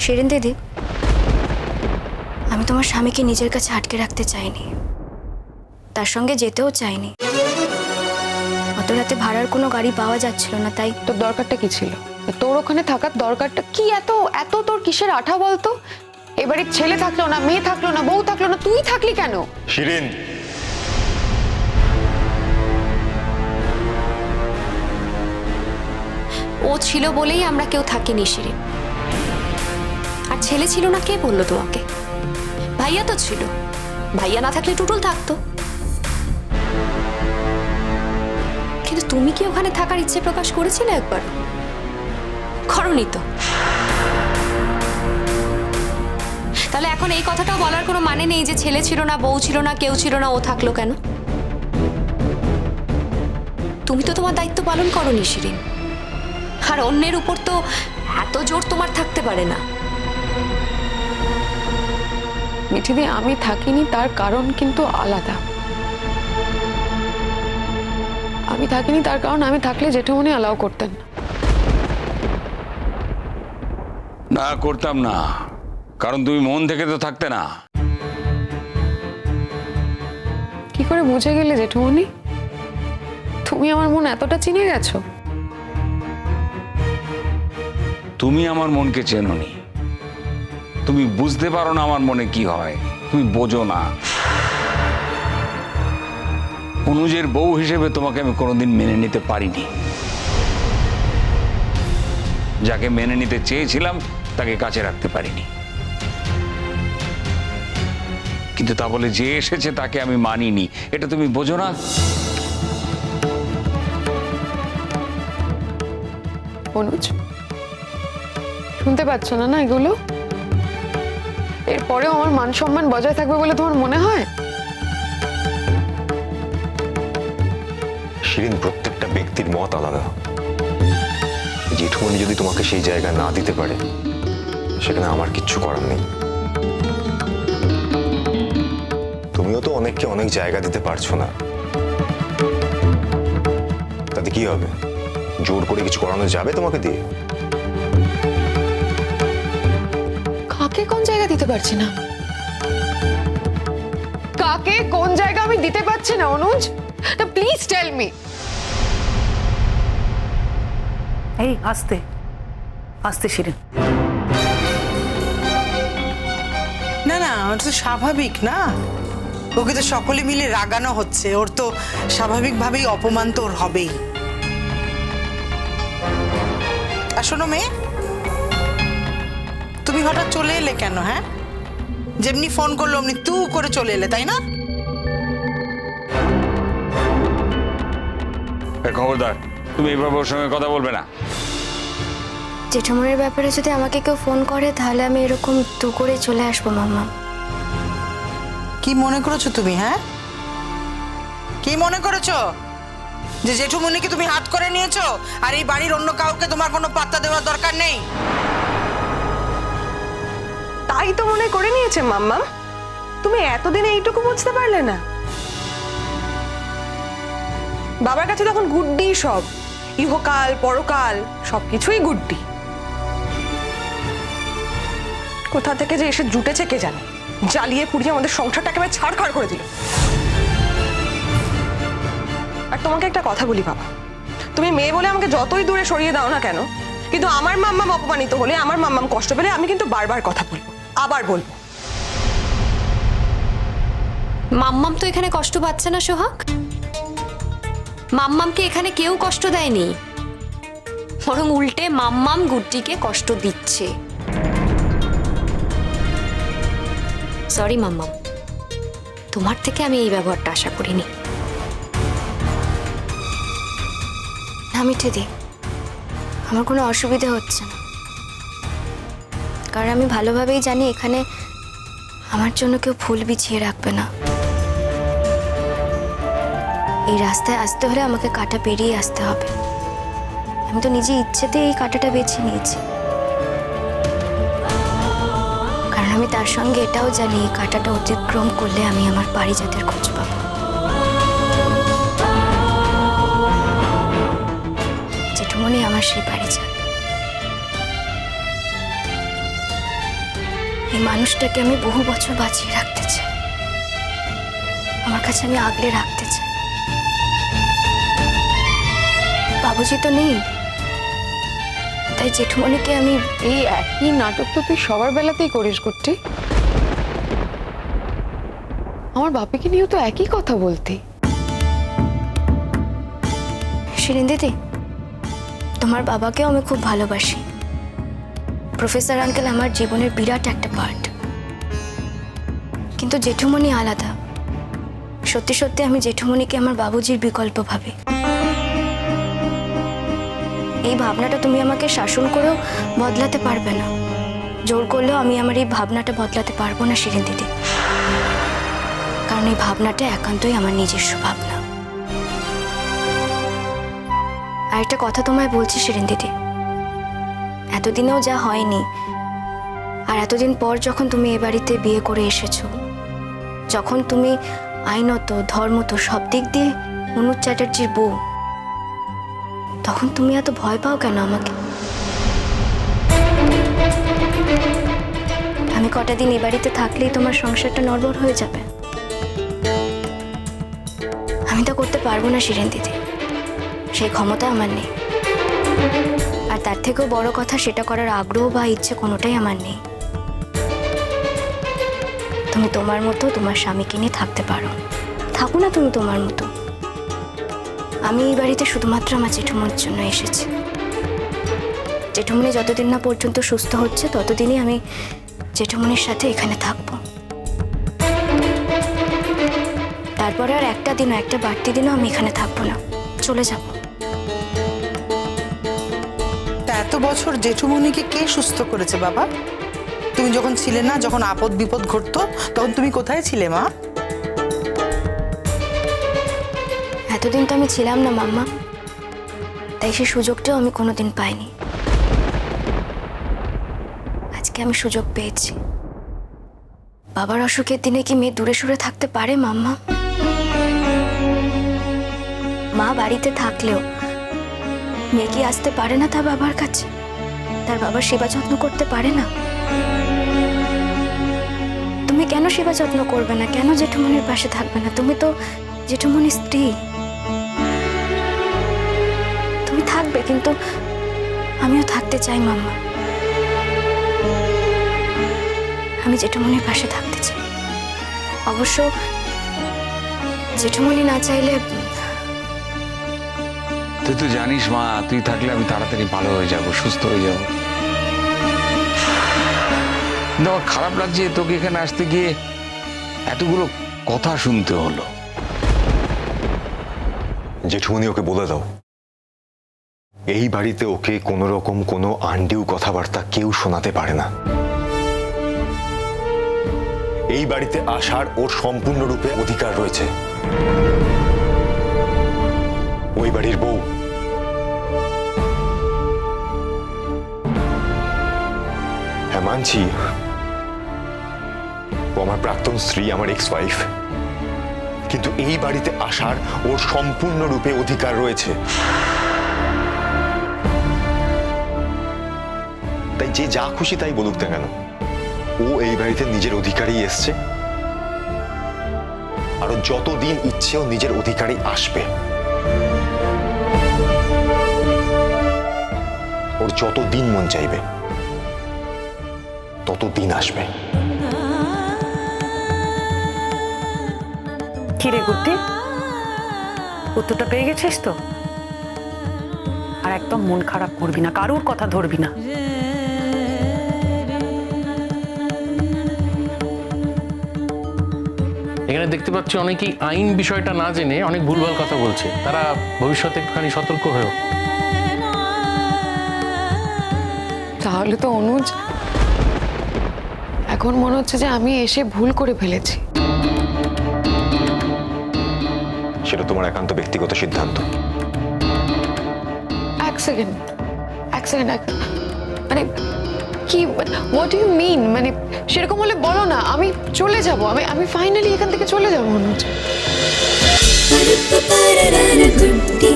শিরিন দিদি, আমি তোমার স্বামীকে নিজের কাছে আটকে রাখতে চাইনি, তার সঙ্গে যেতেও চাইনি। অত রাতে ভাড়ার কোনো গাড়ি পাওয়া যাচ্ছিল না, তাই। তোর দরকারটা কি ছিল? তোর ওখানে থাকার দরকারটা কি? এত এত তোর কিসের আঠা বলতো? এবারে ছেলে থাকলো না, মেয়ে থাকলো না, বউ থাকলো না, তুই থাকলি কেন? শিরিন, ও ছিল বলেই আমরা কেউ থাকিনি শিরিন। আর ছেলে ছিল না কে বললো তোমাকে? ভাইয়া তো ছিল, ভাইয়া না থাকলে টুটুল থাকতো। কিন্তু তুমি কি ওখানে থাকার ইচ্ছে প্রকাশ করেছিলে একবার? করনি তো। তাহলে এখন এই কথাটাও বলার কোনো মানে নেই যে ছেলে ছিল না, বউ ছিল না, কেউ ছিল না, ও থাকলো কেন? তুমি তো তোমার দায়িত্ব পালন করোনি শিরিন। আর অন্যের উপর তো এত জোর তোমার থাকতে পারে না। মিঠিদি, আমি থাকিনি তার কারণ কিন্তু আলাদা। আমি থাকিনি তার কারণ আমি থাকলে জেঠুমনি অ্যালাউ করতেন না। না করতাম না, কারণ তুমি মন থেকে তো থাকতে না। কি করে বুঝে গেলে জেঠুমনি? তুমি আমার মন এতটা চিনে গেছো? তুমি আমার মনকে চেনোনি, তুমি বুঝতে পারো না আমার মনে কি হয়, তুমি বোঝো না। অনুজের বউ হিসেবে তোমাকে আমি কোনোদিন মেনে নিতে পারিনি। যাকে মেনে নিতে চেয়েছিলাম তাকে কাছে রাখতে পারিনি, কিন্তু তা বলে যে এসেছে তাকে আমি মানিনি, এটা তুমি বোঝো না। অনুজ, শুনতে পাচ্ছ না না এগুলো? এরপরেও আমার মান সম্মান বজায় থাকবে বলে তোমার মনে হয়? শিরিন, প্রত্যেকটা ব্যক্তির মত আলাদা। জেঠুমনি যদি তোমাকে সেই জায়গা না দিতে পারে, সেখানে আমার কিচ্ছু করার নেই। তুমিও তো অনেককে অনেক জায়গা দিতে পারছো না, তাতে কি হবে? জোর করে কিছু করানো যাবে তোমাকে দিয়ে? কাকে কোন জায়গা দিতে পারছি না? কাকে কোন জায়গা আমি দিতে পারছি না অনুজ? Please tell me. এই আস্তে আস্তে শিরিন। না না, ওটা তো স্বাভাবিক না। ওকে তো সকলে মিলে রাগানো হচ্ছে, ওর তো স্বাভাবিকভাবেই অপমান তো ওর হবেই। আর শোনো মেয়ে, তুমি হঠাৎ চলে এলে কেন? হ্যাঁ, যেমনি ফোন করলো অমনি তু করে চলে এলে, তাই না? খবরদার, তুমি এইভাবে ওর সঙ্গে কথা বলবে না। জেঠুমনির ব্যাপারে যদি আমাকে কেউ ফোন করে তাহলে আমি এরকম তু করে চলে আসবো মাম্মা। কি মনে করেছো তুমি? হ্যাঁ, কি মনে করেছো যে জেঠুমনিকে তুমি হাত করে নিয়েছো আর এই বাড়ির অন্য কাউকে তোমার কোনো পাত্তা দেওয়ার দরকার নেই? তাই তো মনে করে নিয়েছে মাম্মাম। তুমি এতদিনে এইটুকু বুঝতে পারলে না? বাবার কাছে তখন গুড্ডি সব, ইহকাল পরকাল সবকিছুই গুড্ডি। কোথা থেকে যে এসে জুটেছে কে জানে, জ্বালিয়ে পুড়িয়ে আমাদের সংসারটা একেবারে ছাড়খাড় করে দিল। আর তোমাকে একটা কথা বলি বাবা, তুমি মেয়ে বলে আমাকে যতই দূরে সরিয়ে দাও না কেন, কিন্তু আমার মাম্মাম অপমানিত হলে, আমার মাম্মাম কষ্ট পেলে আমি কিন্তু বারবার কথা বলবো, আবার বলবো। মাম্মাম তো এখানে কষ্ট পাচ্ছে না সোহাগ। মাম্মামকে এখানে কেউ কষ্ট দেয়নি, বরং উল্টে মাম্মাম গুড্ডিকে কষ্ট দিচ্ছে। সরি মাম্মাম, তোমার থেকে আমি এই ব্যবহারটা আশা করিনি। না মিঠিদি, আমার কোনো অসুবিধা হচ্ছে না, কারণ আমি ভালোভাবেই জানি এখানে আমার জন্য কেউ ফুল বিছিয়ে রাখবে না। এই রাস্তায় আসতে হলে আমাকে কাঁটা পেরিয়ে আসতে হবে। আমি তো নিজে ইচ্ছেতে এই কাঁটাটা বেছে নিয়েছি, কারণ আমি তার সঙ্গে এটাও জানি এই কাঁটাটা অতিক্রম করলে আমি আমার পারিজাতের খোঁজ পাবো। জেঠুমনি আমার সেই পারিজাত। এই মানুষটাকে আমি বহু বছর বাঁচিয়ে রাখতে চাই, আমার কাছে আমি আগলে রাখতে চাই। বাবুজি তো নেই, তাই জেঠুমনিকে আমি এই একই নাটক তো তুই সবার বেলাতেই করিস করতি। আমার বাপিকে নিয়েও তো একই কথা বলতি। শিরিন দিদি, তোমার বাবাকেও আমি খুব ভালোবাসি। প্রফেসর আঙ্কেল আমার জীবনের বিরাট একটা পার্ট, কিন্তু জেঠুমনি আলাদা। সত্যি সত্যি আমি জেঠুমনিকে আমার বাবুজির বিকল্প ভাবি। এই ভাবনাটা তুমি আমাকে শাসন করেও বদলাতে পারবে না, জোর করলেও আমি আমার এই ভাবনাটা বদলাতে পারবো না শিরিন দিদি, কারণ এই ভাবনাটা একান্তই আমার নিজস্ব ভাবনা। আর একটা কথা তোমায় বলছি শিরিন দিদি, এতদিনেও যা হয়নি, আর এতদিন পর যখন তুমি এ বাড়িতে বিয়ে করে এসেছো, যখন তুমি আইনত ধর্মত সব দিক দিয়ে অনুজ চ্যাটার্জির বউ, তখন তুমি এত ভয় পাও কেন আমাকে? আমি কটা দিন এ বাড়িতে থাকলেই তোমার সংসারটা নড়বড় হয়ে যাবে। আমি তা করতে পারবো না শিরিন দিদি, সেই ক্ষমতা আমার নেই। আর তার থেকেও বড় কথা, সেটা করার আগ্রহ বা ইচ্ছে কোনোটাই আমার নেই। তুমি তোমার মতো তোমার স্বামীকে নিয়ে থাকতে পারো, থাকো না তুমি তোমার মতো। আমি এই বাড়িতে শুধুমাত্র আমার জেঠুমনির জন্য এসেছি। জেঠুমনি যতদিন না পর্যন্ত সুস্থ হচ্ছে ততদিনই আমি জেঠুমনির সাথে এখানে থাকবো। তারপরে আর একটা দিনও, একটা বাড়তি দিনও আমি এখানে থাকবো না, চলে যাব। তা এত বছর জেঠুমনিকে কে সুস্থ করেছে বাবা? তুমি যখন ছিলে না, যখন আপদ বিপদ ঘটতো, তখন তুমি কোথায় ছিলে মা? এতদিন তো আমি ছিলাম না মাম্মা, তাই সেই সুযোগটাও আমি কোনোদিন পাইনি। আজকে আমি সুযোগ পেয়েছি। বাবার অসুখের দিনে কি মেয়ে দূরে সরে থাকতে পারে মাম্মা? মা বাড়িতে থাকলেও মেয়ে কি আসতে পারে না তার বাবার কাছে? তার বাবার সেবা যত্ন করতে পারে না? তুমি কেন সেবা যত্ন করবে না? কেন জেঠুমনির পাশে থাকবে না? তুমি তো জেঠুমনির স্ত্রী, তুমি থাকবে। কিন্তু আমিও থাকতে চাই মাম্মা, আমি জেঠুমনির পাশে থাকতে চাই। অবশ্য জেঠুমনি না চাইলে। তুই তো জানিস মা, তুই থাকলে আমি তাড়াতাড়ি ভালো হয়ে যাব, সুস্থ হয়ে যাব। কিন্তু আমার খারাপ লাগছে তোকে এখানে আসতে গিয়ে এতগুলো কথা শুনতে হলো। জেঠুমনি ওকে বলে দাও, এই বাড়িতে ওকে কোনো রকম কোনো আন্ডিউ কথাবার্তা কেউ শোনাতে পারে না। এই বাড়িতে আসার ওর সম্পূর্ণরূপে অধিকার রয়েছে। ওই বাড়ির বউ। হ্যাঁ মানছি, ও আমার প্রাক্তন স্ত্রী, আমার এক্স ওয়াইফ, কিন্তু এই বাড়িতে আসার ওর সম্পূর্ণরূপে অধিকার রয়েছে। তাই যে যা খুশি তাই বলুক না কেন, ও এই বাড়িতে নিজের অধিকারেই এসছে, আরো যতদিন ইচ্ছে ও নিজের অধিকারেই আসবে। ওর যতদিন মন চাইবে ততদিন আসবে। কিরে গুড্ডি, উত্তরটা পেয়ে গেছিস তো? আর একদম মন খারাপ করবি না, কারোর কথা ধরবি না। এখানে দেখতে পাচ্ছি অনেকেই আইন বিষয়টা না জেনে অনেক ভুলভাল কথা বলছে। তারা ভবিষ্যতে একটুখানি সতর্ক হয়েও। তাহলে তো অনুজ, এখন মনে হচ্ছে যে আমি এসে ভুল করে ফেলেছি। সেটা তোমার একান্ত ব্যক্তিগত সিদ্ধান্ত। এক সেকেন্ড, মানে কি, হোয়াট ডু ইউ মিন? মানে সেরকম হলে বলো না, আমি চলে যাব, আমি ফাইনালি এখান থেকে চলে যাব অনুজ। গুড্ডি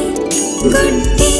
গুড্ডি